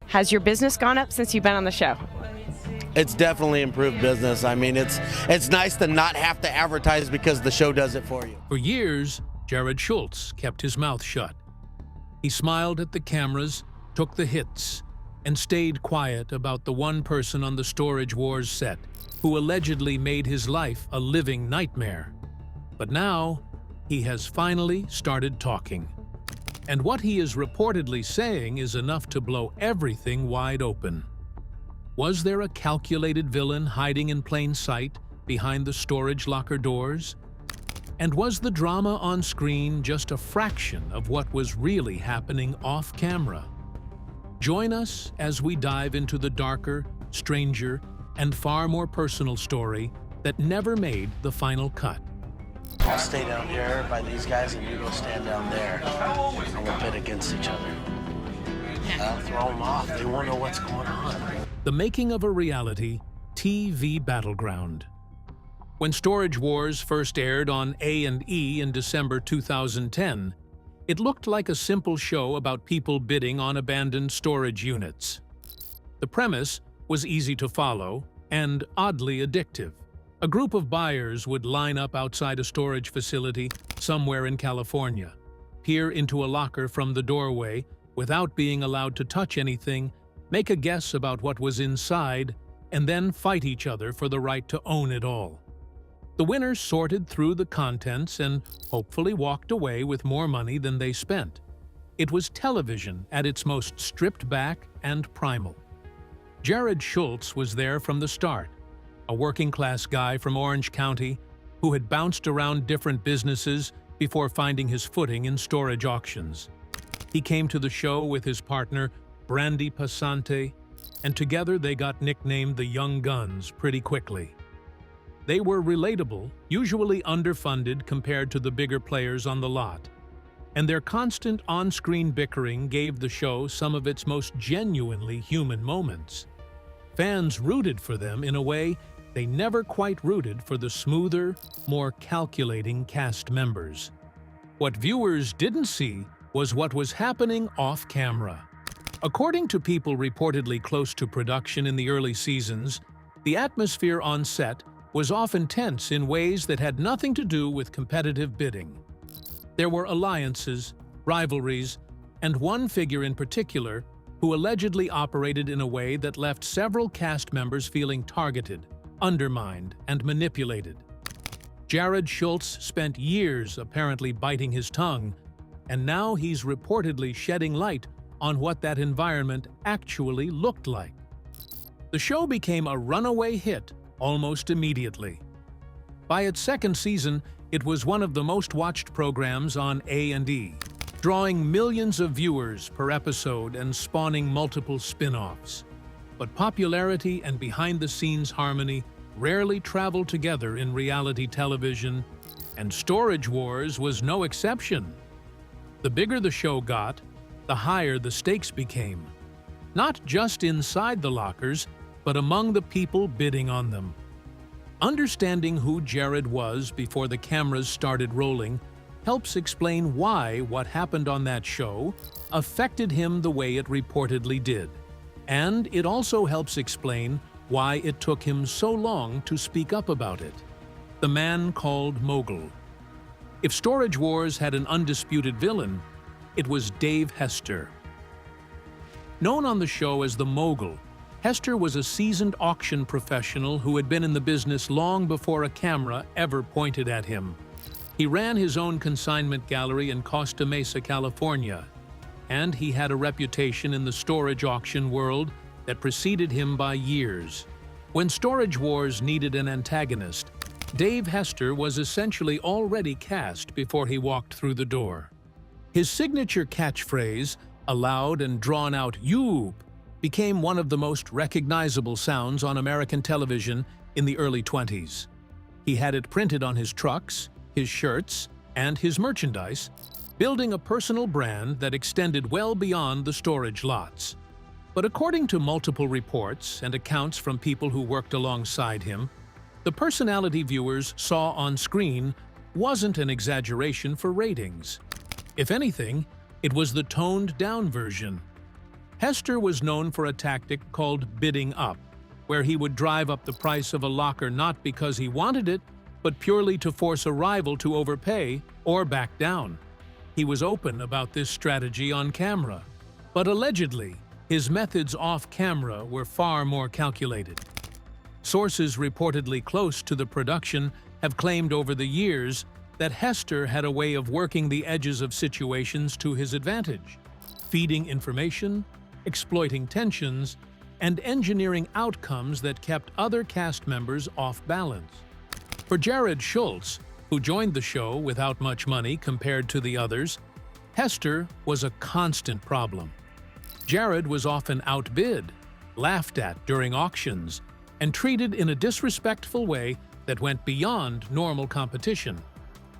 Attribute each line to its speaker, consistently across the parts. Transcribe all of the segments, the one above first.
Speaker 1: Has your business gone up since you've been on the show?
Speaker 2: It's definitely improved business. I mean, it's nice to not have to advertise because the show does it for you.
Speaker 3: For years, Jarrod Schulz kept his mouth shut. He smiled at the cameras, took the hits, and stayed quiet about the one person on the Storage Wars set who allegedly made his life a living nightmare. But now, he has finally started talking. And what he is reportedly saying is enough to blow everything wide open. Was there a calculated villain hiding in plain sight behind the storage locker doors? And was the drama on screen just a fraction of what was really happening off camera? Join us as we dive into the darker, stranger, and far more personal story that never made the final cut.
Speaker 2: I'll stay down here by these guys and you go stand down there. And we'll pit against each other. I'll throw them off. They won't know what's going on.
Speaker 3: The making of a reality TV battleground. When Storage Wars first aired on A&E in December 2010, it looked like a simple show about people bidding on abandoned storage units. The premise was easy to follow and oddly addictive. A group of buyers would line up outside a storage facility somewhere in California, peer into a locker from the doorway without being allowed to touch anything, make a guess about what was inside, and then fight each other for the right to own it all. The winners sorted through the contents and hopefully walked away with more money than they spent. It was television at its most stripped back and primal. Jarrod Schulz was there from the start, a working-class guy from Orange County who had bounced around different businesses before finding his footing in storage auctions. He came to the show with his partner, Brandy Passante, and together they got nicknamed the Young Guns pretty quickly. They were relatable, usually underfunded compared to the bigger players on the lot, and their constant on-screen bickering gave the show some of its most genuinely human moments. Fans rooted for them in a way they never quite rooted for the smoother, more calculating cast members. What viewers didn't see was what was happening off-camera. According to people reportedly close to production in the early seasons, the atmosphere on set was often tense in ways that had nothing to do with competitive bidding. There were alliances, rivalries, and one figure in particular who allegedly operated in a way that left several cast members feeling targeted, undermined, and manipulated. Jarrod Schulz spent years apparently biting his tongue, and now he's reportedly shedding light on what that environment actually looked like. The show became a runaway hit almost immediately. By its second season, it was one of the most watched programs on A&E, drawing millions of viewers per episode and spawning multiple spin-offs. But popularity and behind-the-scenes harmony rarely travel together in reality television, and Storage Wars was no exception. The bigger the show got, the higher the stakes became. Not just inside the lockers, but among the people bidding on them. Understanding who Jarrod was before the cameras started rolling helps explain why what happened on that show affected him the way it reportedly did. And it also helps explain why it took him so long to speak up about it. The man called Mogul. If Storage Wars had an undisputed villain, it was Dave Hester. Known on the show as the Mogul, Hester was a seasoned auction professional who had been in the business long before a camera ever pointed at him. He ran his own consignment gallery in Costa Mesa, California, and he had a reputation in the storage auction world that preceded him by years. When Storage Wars needed an antagonist, Dave Hester was essentially already cast before he walked through the door. His signature catchphrase, a loud and drawn-out "Yoop," became one of the most recognizable sounds on American television in the early 20s. He had it printed on his trucks, his shirts, and his merchandise, building a personal brand that extended well beyond the storage lots. But according to multiple reports and accounts from people who worked alongside him, the personality viewers saw on screen wasn't an exaggeration for ratings. If anything, it was the toned-down version. Hester was known for a tactic called bidding up, where he would drive up the price of a locker not because he wanted it, but purely to force a rival to overpay or back down. He was open about this strategy on camera, but allegedly, his methods off-camera were far more calculated. Sources reportedly close to the production have claimed over the years that Hester had a way of working the edges of situations to his advantage, feeding information, exploiting tensions, and engineering outcomes that kept other cast members off balance. For Jarrod Schulz, who joined the show without much money compared to the others, Hester was a constant problem. Jarrod was often outbid, laughed at during auctions, and treated in a disrespectful way that went beyond normal competition.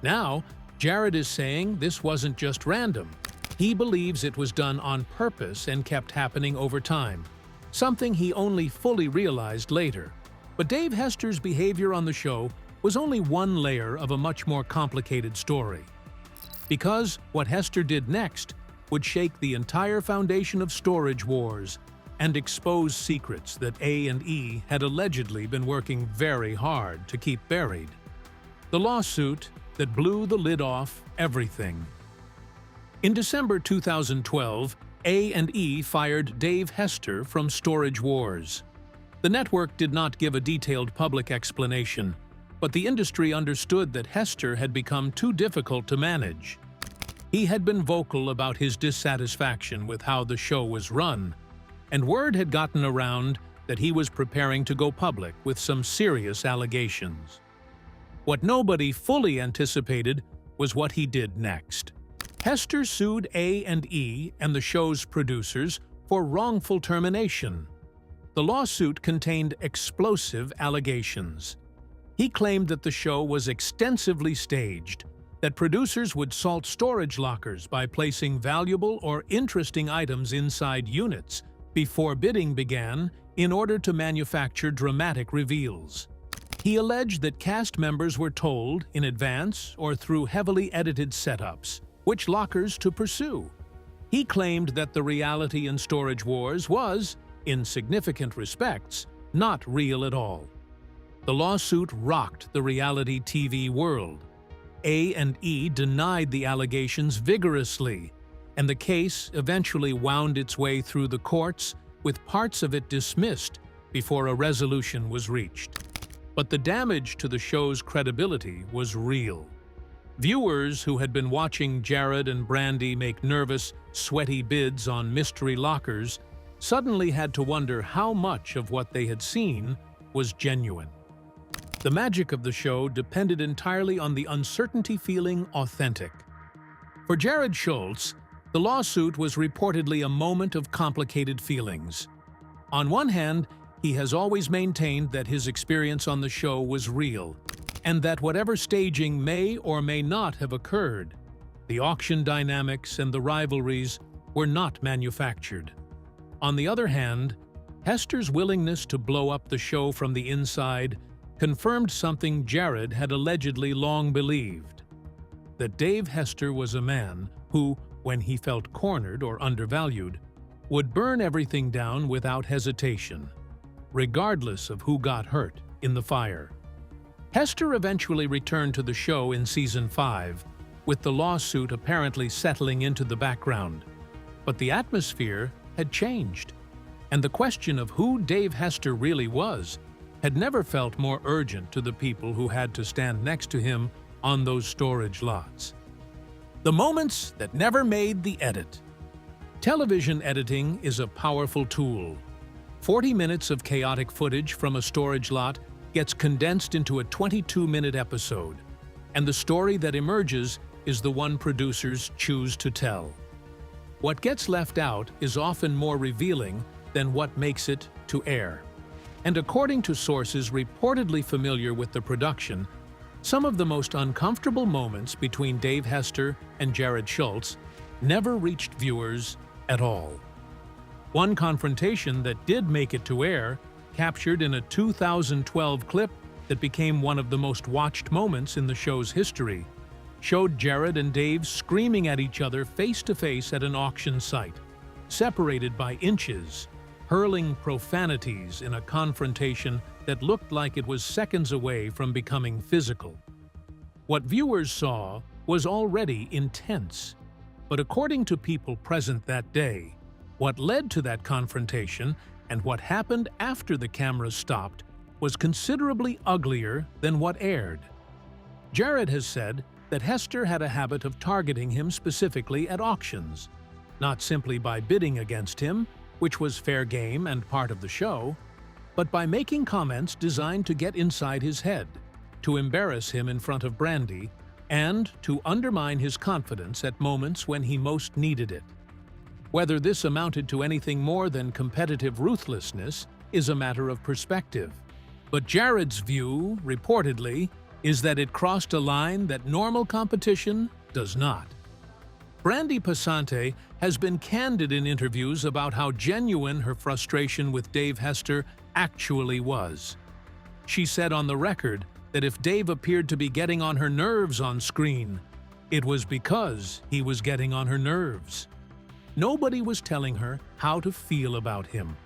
Speaker 3: Now, Jarrod is saying this wasn't just random. He believes it was done on purpose and kept happening over time, something he only fully realized later. But Dave Hester's behavior on the show was only one layer of a much more complicated story. Because what Hester did next would shake the entire foundation of storage wars and expose secrets that A&E had allegedly been working very hard to keep buried. The lawsuit that blew the lid off everything. In December 2012, A&E fired Dave Hester from Storage Wars. The network did not give a detailed public explanation, but the industry understood that Hester had become too difficult to manage. He had been vocal about his dissatisfaction with how the show was run, and word had gotten around that he was preparing to go public with some serious allegations. What nobody fully anticipated was what he did next. Hester sued A&E and the show's producers for wrongful termination. The lawsuit contained explosive allegations. He claimed that the show was extensively staged, that producers would salt storage lockers by placing valuable or interesting items inside units before bidding began in order to manufacture dramatic reveals. He alleged that cast members were told in advance or through heavily edited setups which lockers to pursue. He claimed that the reality in Storage Wars was, in significant respects, not real at all. The lawsuit rocked the reality TV world. A&E denied the allegations vigorously, and the case eventually wound its way through the courts with parts of it dismissed before a resolution was reached. But the damage to the show's credibility was real. Viewers who had been watching Jarrod and Brandy make nervous, sweaty bids on mystery lockers suddenly had to wonder how much of what they had seen was genuine. The magic of the show depended entirely on the uncertainty feeling authentic. For Jarrod Schulz, the lawsuit was reportedly a moment of complicated feelings. On one hand, he has always maintained that his experience on the show was real, and that whatever staging may or may not have occurred, the auction dynamics and the rivalries were not manufactured. On the other hand, Hester's willingness to blow up the show from the inside confirmed something Jarrod had allegedly long believed: that Dave Hester was a man who, when he felt cornered or undervalued, would burn everything down without hesitation, regardless of who got hurt in the fire. Hester eventually returned to the show in Season 5, with the lawsuit apparently settling into the background. But the atmosphere had changed, and the question of who Dave Hester really was had never felt more urgent to the people who had to stand next to him on those storage lots. The moments that never made the edit. Television editing is a powerful tool. 40 minutes of chaotic footage from a storage lot gets condensed into a 22-minute episode, and the story that emerges is the one producers choose to tell. What gets left out is often more revealing than what makes it to air. And according to sources reportedly familiar with the production, some of the most uncomfortable moments between Dave Hester and Jarrod Schulz never reached viewers at all. One confrontation that did make it to air, captured in a 2012 clip that became one of the most watched moments in the show's history, showed Jarrod and Dave screaming at each other face-to-face at an auction site. separated by inches, hurling profanities in a confrontation that looked like it was seconds away from becoming physical. What viewers saw was already intense, but according to people present that day, what led to that confrontation and what happened after the cameras stopped was considerably uglier than what aired. Jarrod has said that Hester had a habit of targeting him specifically at auctions, not simply by bidding against him, which was fair game and part of the show, but by making comments designed to get inside his head, to embarrass him in front of Brandy, and to undermine his confidence at moments when he most needed it. Whether this amounted to anything more than competitive ruthlessness is a matter of perspective, but Jarrod's view, reportedly, is that it crossed a line that normal competition does not. Brandy Passante has been candid in interviews about how genuine her frustration with Dave Hester actually was. She said on the record that if Dave appeared to be getting on her nerves on screen, it was because he was getting on her nerves. Nobody was telling her how to feel about him.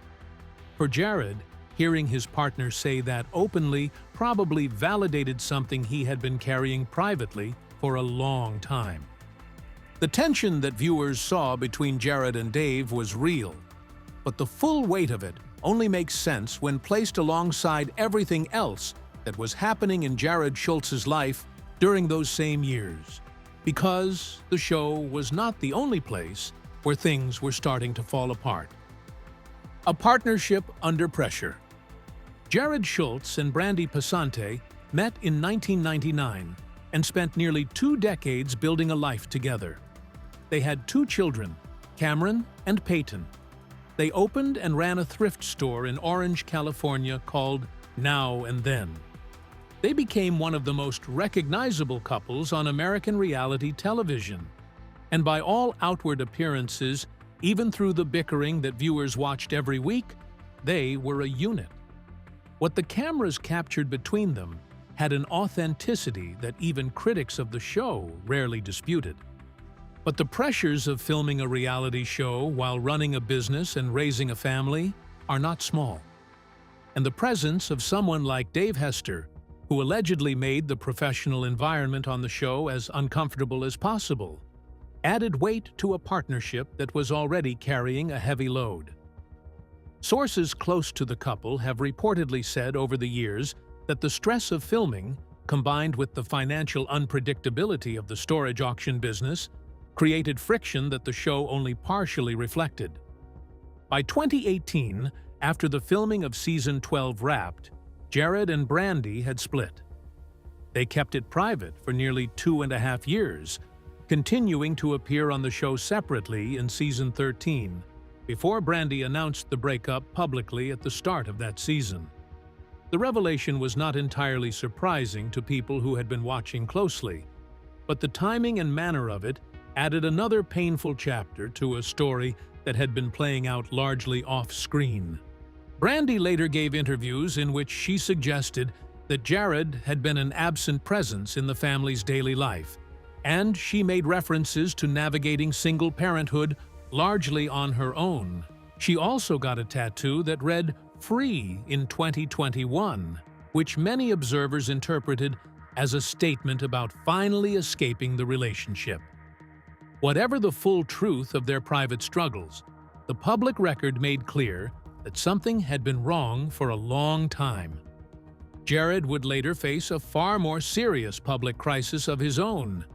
Speaker 3: For Jarrod, hearing his partner say that openly probably validated something he had been carrying privately for a long time. The tension that viewers saw between Jarrod and Dave was real, but the full weight of it only makes sense when placed alongside everything else that was happening in Jarrod Schulz's life during those same years, because the show was not the only place where things were starting to fall apart. A partnership under pressure. Jarrod Schulz and Brandy Passante met in 1999 and spent nearly 2 decades building a life together. They had 2 children, Cameron and Peyton. They opened and ran a thrift store in Orange, California called Now and Then. They became one of the most recognizable couples on American reality television, and by all outward appearances, even through the bickering that viewers watched every week, they were a unit. What the cameras captured between them had an authenticity that even critics of the show rarely disputed. But the pressures of filming a reality show while running a business and raising a family are not small. And the presence of someone like Dave Hester, who allegedly made the professional environment on the show as uncomfortable as possible, added weight to a partnership that was already carrying a heavy load. Sources close to the couple have reportedly said over the years that the stress of filming, combined with the financial unpredictability of the storage auction business, created friction that the show only partially reflected. By 2018, after the filming of Season 12 wrapped, Jarrod and Brandy had split. They kept it private for nearly 2.5 years, continuing to appear on the show separately in Season 13, before Brandy announced the breakup publicly at the start of that season. The revelation was not entirely surprising to people who had been watching closely, but the timing and manner of it added another painful chapter to a story that had been playing out largely off-screen. Brandy later gave interviews in which she suggested that Jarrod had been an absent presence in the family's daily life, and she made references to navigating single parenthood largely on her own. She also got a tattoo that read "Free" in 2021, which many observers interpreted as a statement about finally escaping the relationship. Whatever the full truth of their private struggles, the public record made clear that something had been wrong for a long time. Jarrod would later face a far more serious public crisis of his own.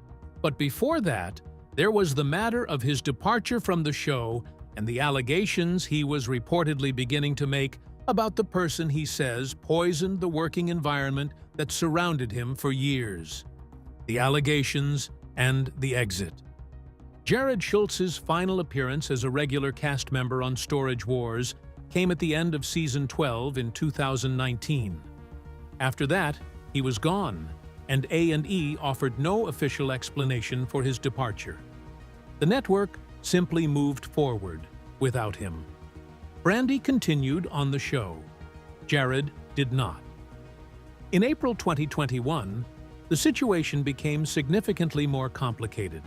Speaker 3: But before that, there was the matter of his departure from the show and the allegations he was reportedly beginning to make about the person he says poisoned the working environment that surrounded him for years. The allegations and the exit. Jarrod Schulz's final appearance as a regular cast member on Storage Wars came at the end of Season 12 in 2019. After that, he was gone, and A&E offered no official explanation for his departure. The network simply moved forward without him. Brandy continued on the show. Jarrod did not. In April 2021, the situation became significantly more complicated.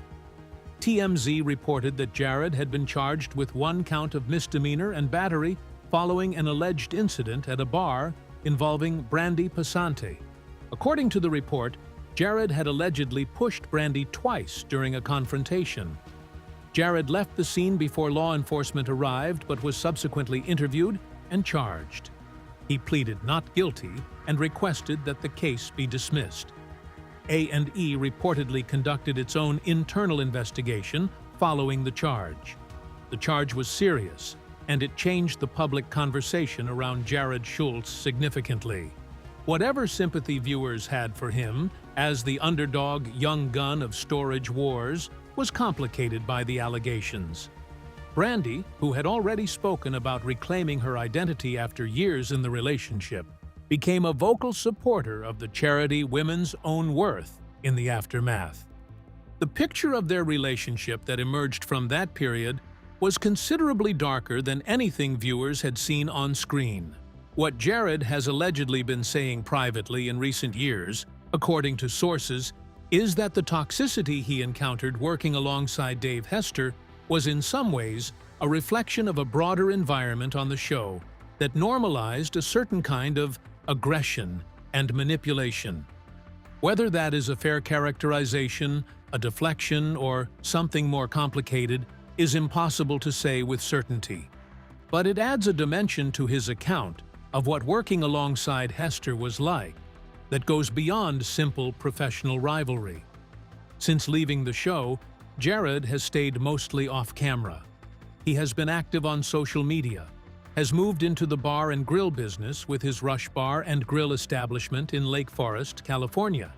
Speaker 3: TMZ reported that Jarrod had been charged with 1 count of misdemeanor and battery following an alleged incident at a bar involving Brandy Passante. According to the report, Jarrod had allegedly pushed Brandy twice during a confrontation. Jarrod left the scene before law enforcement arrived but was subsequently interviewed and charged. He pleaded not guilty and requested that the case be dismissed. A&E reportedly conducted its own internal investigation following the charge. The charge was serious, and it changed the public conversation around Jarrod Schulz significantly. Whatever sympathy viewers had for him as the underdog young gun of storage wars was complicated by the allegations. Brandy, who had already spoken about reclaiming her identity after years in the relationship, became a vocal supporter of the charity Women's Own Worth in the aftermath. The picture of their relationship that emerged from that period was considerably darker than anything viewers had seen on screen. What Jarrod has allegedly been saying privately in recent years, according to sources, is that the toxicity he encountered working alongside Dave Hester was in some ways a reflection of a broader environment on the show that normalized a certain kind of aggression and manipulation. Whether that is a fair characterization, a deflection, or something more complicated is impossible to say with certainty. But it adds a dimension to his account of what working alongside Hester was like that goes beyond simple professional rivalry. Since leaving the show, Jarrod has stayed mostly off-camera. He has been active on social media, has moved into the bar and grill business with his Rush Bar and Grill establishment in Lake Forest, California,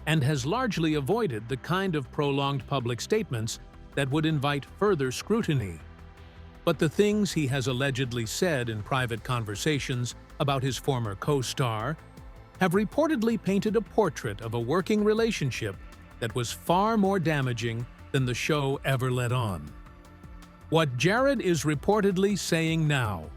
Speaker 3: and has largely avoided the kind of prolonged public statements that would invite further scrutiny. But the things he has allegedly said in private conversations about his former co-star have reportedly painted a portrait of a working relationship that was far more damaging than the show ever let on. What Jarrod is reportedly saying now.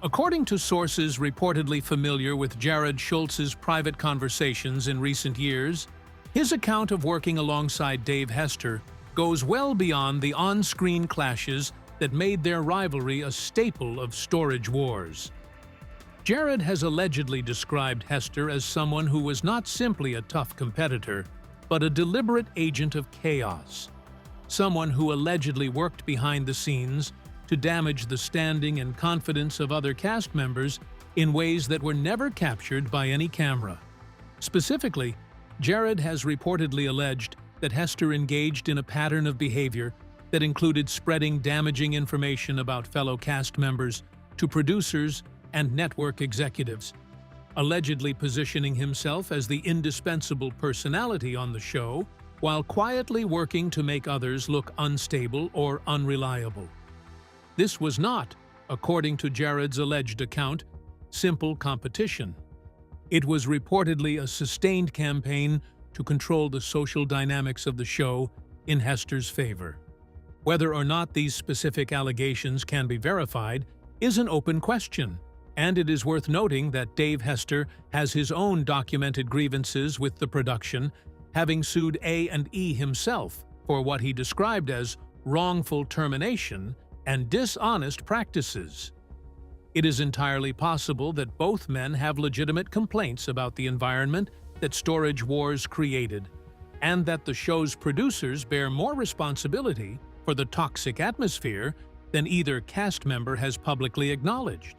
Speaker 3: According to sources reportedly familiar with Jarrod Schulz's private conversations in recent years, his account of working alongside Dave Hester goes well beyond the on-screen clashes that made their rivalry a staple of storage wars. Jarrod has allegedly described Hester as someone who was not simply a tough competitor, but a deliberate agent of chaos. Someone who allegedly worked behind the scenes to damage the standing and confidence of other cast members in ways that were never captured by any camera. Specifically, Jarrod has reportedly alleged that Hester engaged in a pattern of behavior that included spreading damaging information about fellow cast members to producers and network executives, allegedly positioning himself as the indispensable personality on the show while quietly working to make others look unstable or unreliable. This was not, according to Jarrod's alleged account, simple competition. It was reportedly a sustained campaign to control the social dynamics of the show in Hester's favor. Whether or not these specific allegations can be verified is an open question, and it is worth noting that Dave Hester has his own documented grievances with the production, having sued A&E himself for what he described as wrongful termination and dishonest practices. It is entirely possible that both men have legitimate complaints about the environment that Storage Wars created, and that the show's producers bear more responsibility for the toxic atmosphere than either cast member has publicly acknowledged.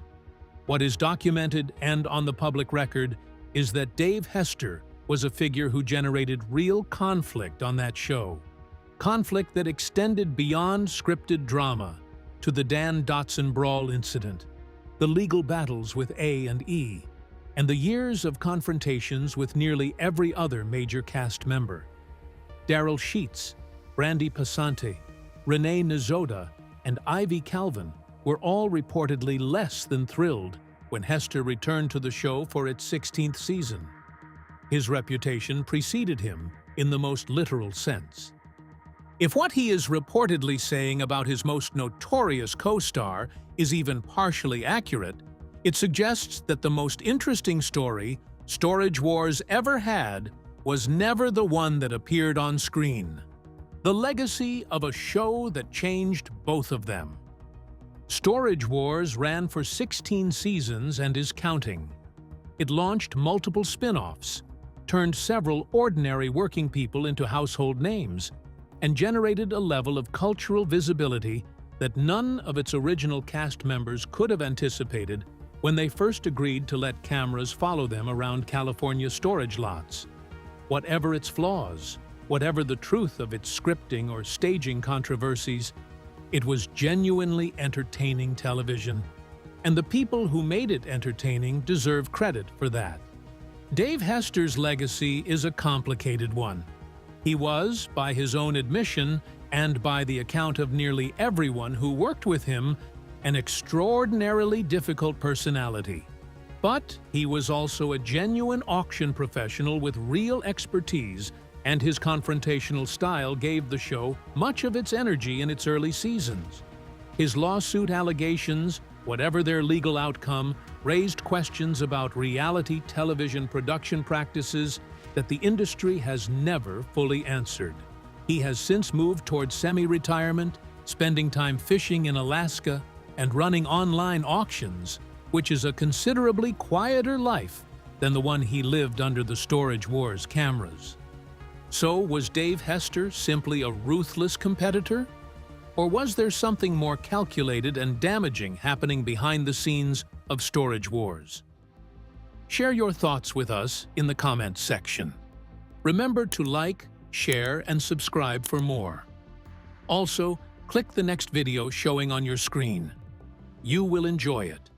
Speaker 3: What is documented and on the public record is that Dave Hester was a figure who generated real conflict on that show. Conflict that extended beyond scripted drama to the Dan Dotson brawl incident, the legal battles with A&E, and the years of confrontations with nearly every other major cast member. Jarrod Schulz, Brandy Passante, Renee Nizoda, and Ivy Calvin were all reportedly less than thrilled when Hester returned to the show for its 16th season. His reputation preceded him in the most literal sense. If what he is reportedly saying about his most notorious co-star is even partially accurate, it suggests that the most interesting story Storage Wars ever had was never the one that appeared on screen. The legacy of a show that changed both of them. Storage Wars ran for 16 seasons and is counting. It launched multiple spin-offs, turned several ordinary working people into household names, and generated a level of cultural visibility that none of its original cast members could have anticipated when they first agreed to let cameras follow them around California storage lots. Whatever its flaws, whatever the truth of its scripting or staging controversies, it was genuinely entertaining television, and the people who made it entertaining deserve credit for that. Dave Hester's legacy is a complicated one. He was, by his own admission, and by the account of nearly everyone who worked with him, an extraordinarily difficult personality. But he was also a genuine auction professional with real expertise, and his confrontational style gave the show much of its energy in its early seasons. His lawsuit allegations, whatever their legal outcome, raised questions about reality television production practices that the industry has never fully answered. He has since moved towards semi-retirement, spending time fishing in Alaska and running online auctions, which is a considerably quieter life than the one he lived under the Storage Wars cameras. So, was Dave Hester simply a ruthless competitor? Or was there something more calculated and damaging happening behind the scenes of Storage Wars? Share your thoughts with us in the comments section. Remember to like, share, and subscribe for more. Also, click the next video showing on your screen. You will enjoy it.